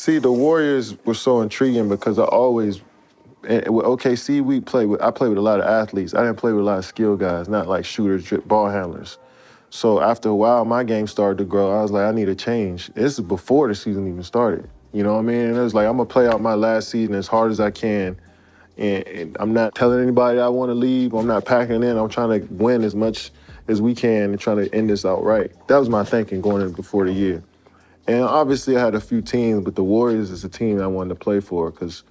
See, the Warriors were so intriguing because I always, and with OKC, I played with a lot of athletes. I didn't play with a lot of skill guys, not like shooters, ball handlers. So after a while, my game started to grow. I was like, I need a change. This is before the season even started. You know what I mean? And it was like, I'm gonna play out my last season as hard as I can. And I'm not telling anybody I want to leave. I'm not packing in. I'm trying to win as much as we can and trying to end this out right. That was my thinking going in before the year. And obviously I had a few teams, but the Warriors is a team I wanted to play for because,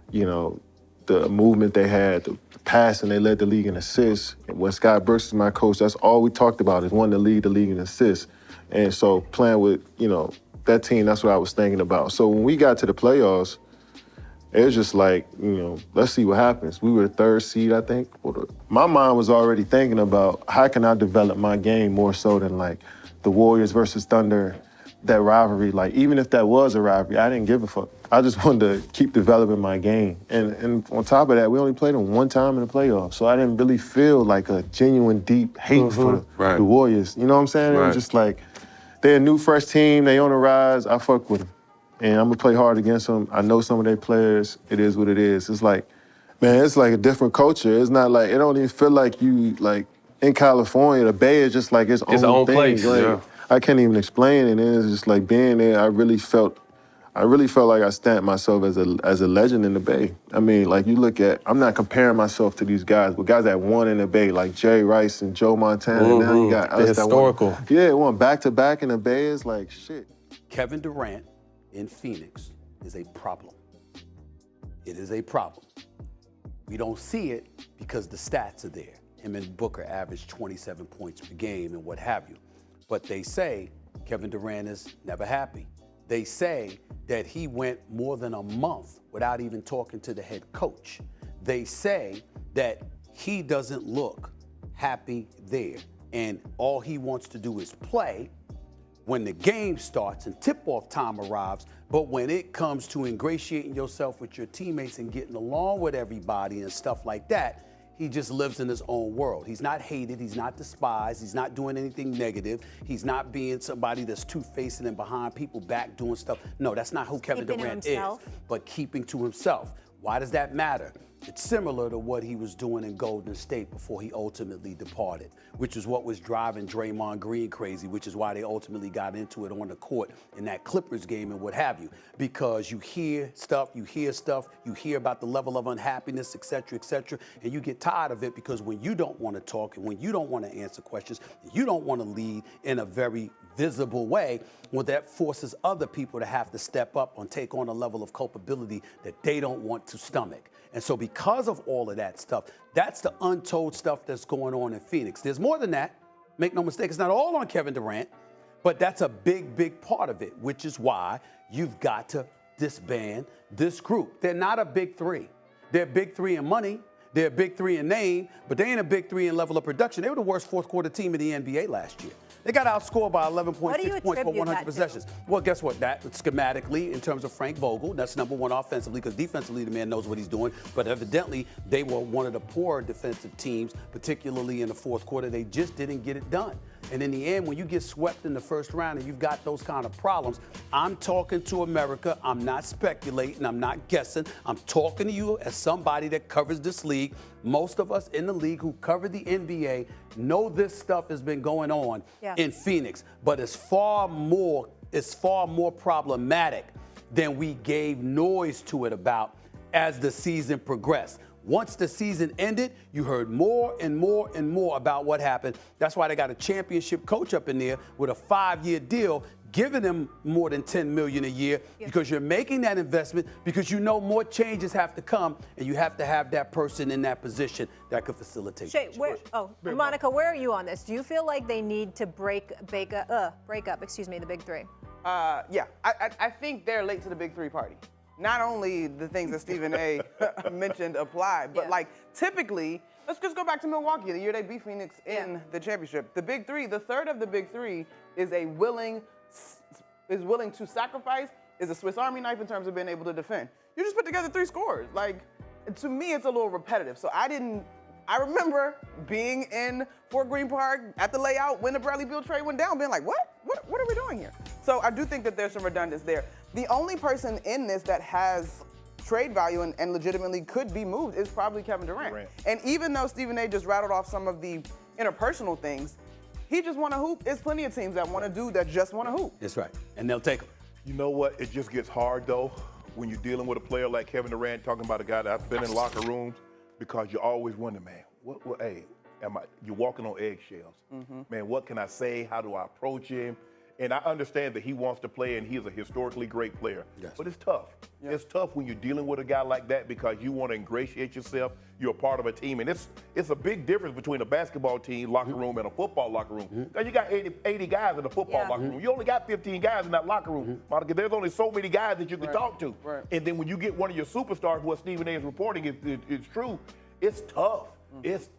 you know, the movement they had, the passing, they led the league in assists. And when Scott Brooks is my coach, that's all we talked about is wanting to lead the league in assists. And so playing with, you know, that team, that's what I was thinking about. So when we got to the playoffs, it was just like, you know, let's see what happens. We were the third seed, I think. My mind was already thinking about how can I develop my game more so than like the Warriors versus Thunder, that rivalry. Like even if that was a rivalry, I didn't give a fuck. I just wanted to keep developing my game. And on top of that, we only played them one time in the playoffs. So I didn't really feel like a genuine deep hate for the Warriors. You know what I'm saying? It was just like, they're a new fresh team, they on the rise, I fuck with them. And I'm gonna play hard against them. I know some of their players. It is what it is. It's like, man, it's like a different culture. It's not like, it don't even feel like you, like, in California, the Bay is just like its own thing. Place. Like, yeah. I can't even explain it. And it's just like being there, I really felt like I stamped myself as a legend in the Bay. I mean, like you look at, I'm not comparing myself to these guys, but guys that won in the Bay, like Jerry Rice and Joe Montana. Now you got the us historical. That won back-to-back in the Bay. Is like, shit. Kevin Durant in Phoenix is a problem. It is a problem. We don't see it because the stats are there. Him and Booker average 27 points per game and what have you. But they say Kevin Durant is never happy. They say that he went more than a month without even talking to the head coach. They say that he doesn't look happy there. And all he wants to do is play when the game starts and tip-off time arrives, but when it comes to ingratiating yourself with your teammates and getting along with everybody and stuff like that, he just lives in his own world. He's not hated, he's not despised, he's not doing anything negative, he's not being somebody that's two-faced and behind people back doing stuff. No, that's not who Kevin Durant is, but keeping to himself. Why does that matter? It's similar to what he was doing in Golden State before he ultimately departed, which is what was driving Draymond Green crazy, which is why they ultimately got into it on the court in that Clippers game and what have you. Because you hear stuff, you hear about the level of unhappiness, et cetera, and you get tired of it because when you don't want to talk and when you don't want to answer questions, you don't want to lead in a very visible way, well, that forces other people to have to step up and take on a level of culpability that they don't want to stomach. And so because of all of that stuff, that's the untold stuff that's going on in Phoenix. There's more than that. Make no mistake, it's not all on Kevin Durant, but that's a big, big part of it, which is why you've got to disband this group. They're not a big three. They're big three in money. They're a big three in name, but they ain't a big three in level of production. They were the worst fourth quarter team in the NBA last year. They got outscored by 11.6 points for 100 possessions. Well, guess what? That schematically, in terms of Frank Vogel, that's number one offensively, because defensively the man knows what he's doing. But evidently, they were one of the poorer defensive teams, particularly in the fourth quarter. They just didn't get it done. And in the end, when you get swept in the first round and you've got those kind of problems, I'm talking to America. I'm not speculating. I'm not guessing. I'm talking to you as somebody that covers this league. Most of us in the league who cover the NBA know this stuff has been going on in Phoenix, but it's far more problematic than we gave noise to it about as the season progressed. Once the season ended, you heard more and more and more about what happened. That's why they got a championship coach up in there with a 5-year deal, giving them more than $10 million a year because you're making that investment because you know more changes have to come and you have to have that person in that position that could facilitate. Shay, Monica, where are you on this? Do you feel like they need to break up, the big three? Yeah, I think they're late to the big three party. Not only the things that Stephen A. mentioned apply, but like typically, let's just go back to Milwaukee, the year they beat Phoenix in the championship. The big three, the third of the big three is willing to sacrifice, is a Swiss Army knife in terms of being able to defend. You just put together 3 scores. Like, to me, it's a little repetitive. So I remember being in Fort Greene Park at the layout when the Bradley Beal trade went down, being like, what are we doing here? So I do think that there's some redundancy there. the only person in this that has trade value and legitimately could be moved is probably Kevin Durant. And even though Stephen A just rattled off some of the interpersonal things, he just want to hoop. There's plenty of teams that want to do that just want to hoop. That's right, and they'll take him. You know what? It just gets hard, though, when you're dealing with a player like Kevin Durant, talking about a guy that I've been in locker rooms, because you always wonder, man, hey, you're walking on eggshells. Man, what can I say? How do I approach him? And I understand that he wants to play, and he's a historically great player. Yes. But it's tough. Yeah. It's tough when you're dealing with a guy like that because you want to ingratiate yourself. You're a part of a team. And it's a big difference between a basketball team locker room and a football locker room. Because you got 80 guys in a football locker room. You only got 15 guys in that locker room, Monica. There's only so many guys that you can talk to. And then when you get one of your superstars, what Stephen A is reporting is true, it's tough. It's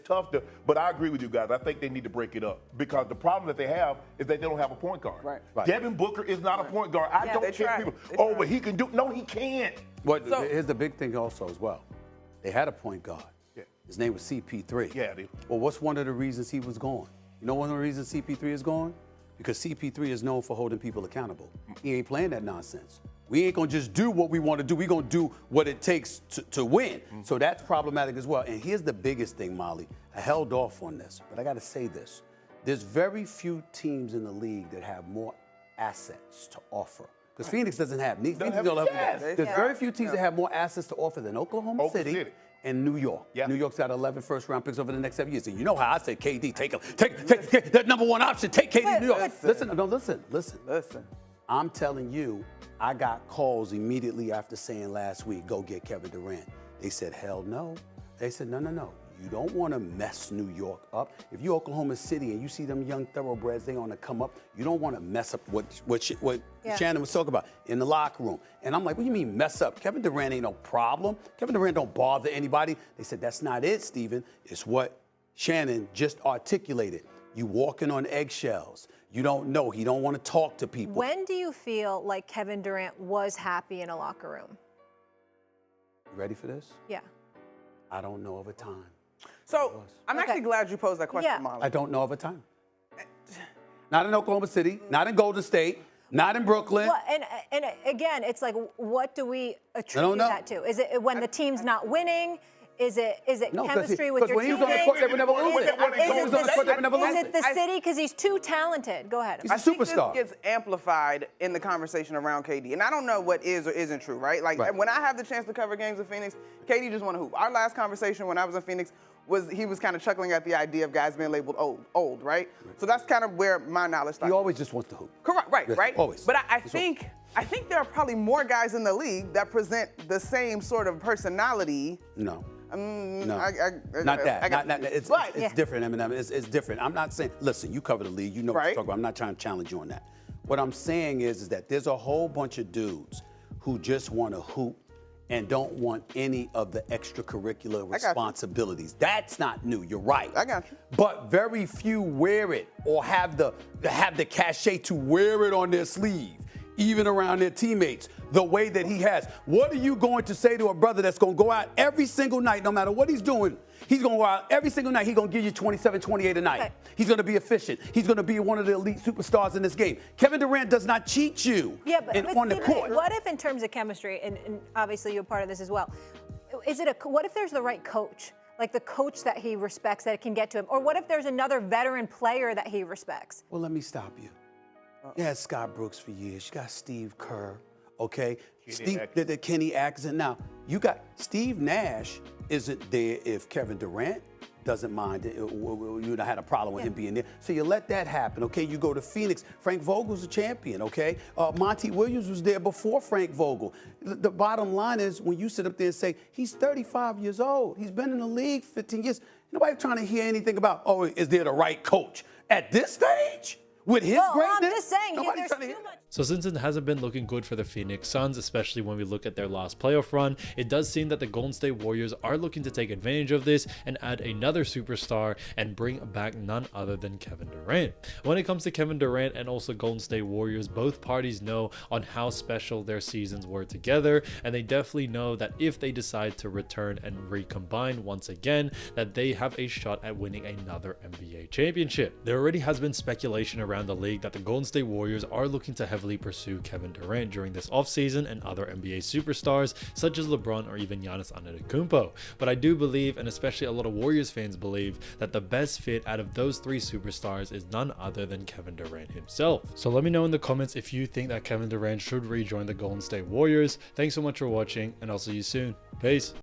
tough but I agree with you guys. I think they need to break it up because the problem that they have is that they don't have a point guard. Devin Booker is not a point guard. I don't care people. But he can do. No, he can't. But here's the big thing also as well. They had a point guard. Yeah. His name was CP3. Yeah, dude. Well, what's one of the reasons he was gone? You know one of the reasons CP3 is gone? Because CP3 is known for holding people accountable. He ain't playing that nonsense. We ain't gonna just do what we want to do. We gonna do what it takes to win. So that's problematic as well. And here's the biggest thing, Molly. I held off on this, but I gotta say this. There's very few teams in the league that have more assets to offer. Because Phoenix doesn't have. There's very few teams that have more assets to offer than Oklahoma City and New York. New York's got 11 first-round picks over the next 7 years. And you know how I said KD, take that number one option, take KD to New York. Listen. I'm telling you, I got calls immediately after saying last week, go get Kevin Durant. They said, hell no. They said, no. You don't want to mess New York up. If you're Oklahoma City and you see them young thoroughbreds, they want to come up, you don't want to mess up what Shannon was talking about in the locker room. And I'm like, what do you mean mess up? Kevin Durant ain't no problem. Kevin Durant don't bother anybody. They said, that's not it, Stephen. It's what Shannon just articulated. You walking on eggshells. You don't know. He don't want to talk to people. When do you feel like Kevin Durant was happy in a locker room? You ready for this? Yeah. I don't know of a time. So I'm actually glad you posed that question, Molly. I don't know of a time. Not in Oklahoma City, not in Golden State, not in Brooklyn. Well, and again, it's like, what do we attribute that to? Is it when the team's not winning? Is it chemistry with your teammates? Is it the city? Because he's too talented. Go ahead. He's a superstar. I think this gets amplified in the conversation around KD. And I don't know what is or isn't true, right? When I have the chance to cover games in Phoenix, KD just want to hoop. Our last conversation when I was in Phoenix he was kind of chuckling at the idea of guys being labeled old, right? So that's kind of where my knowledge starts. He always just wants to hoop. Correct, right? Always. But I think there are probably more guys in the league that present the same sort of personality. No. Not that. It's different, Eminem. It's different. I'm not saying, listen, you cover the league. You know what you're talking about. I'm not trying to challenge you on that. What I'm saying is that there's a whole bunch of dudes who just want to hoop and don't want any of the extracurricular responsibilities. That's not new. You're right. I got you. But very few wear it or have the cachet to wear it on their sleeve, even around their teammates, the way that he has. What are you going to say to a brother that's going to go out every single night, no matter what he's doing? He's going to go out every single night. He's going to give you 27, 28 a night. Okay. He's going to be efficient. He's going to be one of the elite superstars in this game. Kevin Durant does not cheat you on the court. What if in terms of chemistry, and obviously you're part of this as well, what if there's the right coach? Like the coach that he respects that can get to him? Or what if there's another veteran player that he respects? Well, let me stop you. You had Scott Brooks for years. You got Steve Kerr, okay? Kenny Atkinson. Now, you got Steve Nash isn't there if Kevin Durant doesn't mind. You had a problem with him being there. So you let that happen, okay? You go to Phoenix. Frank Vogel's a champion, okay? Monty Williams was there before Frank Vogel. The bottom line is when you sit up there and say, he's 35 years old. He's been in the league 15 years. Nobody's trying to hear anything about, is there the right coach? At this stage? With his greatness? I'm just saying, there's too much. So since it hasn't been looking good for the Phoenix Suns, especially when we look at their last playoff run, it does seem that the Golden State Warriors are looking to take advantage of this and add another superstar and bring back none other than Kevin Durant. When it comes to Kevin Durant and also Golden State Warriors, both parties know on how special their seasons were together, and they definitely know that if they decide to return and recombine once again, that they have a shot at winning another NBA championship. There already has been speculation around the league that the Golden State Warriors are looking to heavily heavily pursue Kevin Durant during this offseason and other NBA superstars such as LeBron or even Giannis Antetokounmpo. But I do believe, and especially a lot of Warriors fans believe, that the best fit out of those three superstars is none other than Kevin Durant himself. So let me know in the comments if you think that Kevin Durant should rejoin the Golden State Warriors. Thanks so much for watching, and I'll see you soon. Peace.